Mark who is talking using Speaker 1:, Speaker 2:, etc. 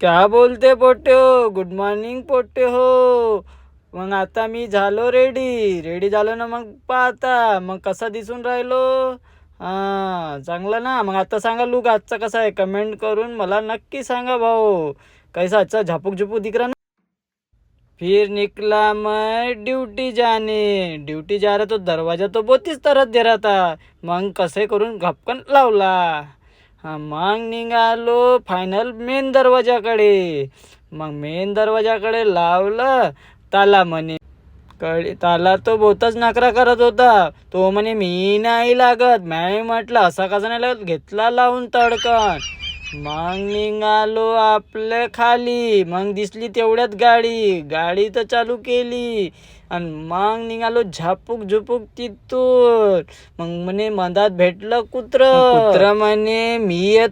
Speaker 1: क्या बोलते पोट्टे हो? गुड मॉर्निंग पोट्टे हो. मग आता मी झालो रेडी. रेडी झालो ना, मग पाहता मग कसा दिसून राहिलो. चांगलं ना. मग आता सांगा लुक आजचा कसा आहे, कमेंट करून मला नक्की सांगा भाऊ. कैसा अच्छा झापूक झुपूक दिख रहा ना. फिर निकला मैं ड्यूटी जाने. ड्यूटी जा रहा तो दरवाजा तो बोतीच तरच दे रहा था. मग कसे करून घपकन लावला. मग निघालो फायनल मेन दरवाजाकडे. मग मेन दरवाजाकडे लावलं ताला म्हणे. ताला तो बहुतच नकरा करत होता. तो म्हणे मी नाही लागत. मी म्हटलं असा कसा नाही लागत. घेतला लावून तडकन. मग निघालो आपल्या खाली. मग दिसली तेवढ्यात गाडी. गाडी तर चालू केली आणि मग निघालो झापूक झुपूक तिथून. मग म्हणे मधात भेटलं कुत्र. कुत्र म्हणे मी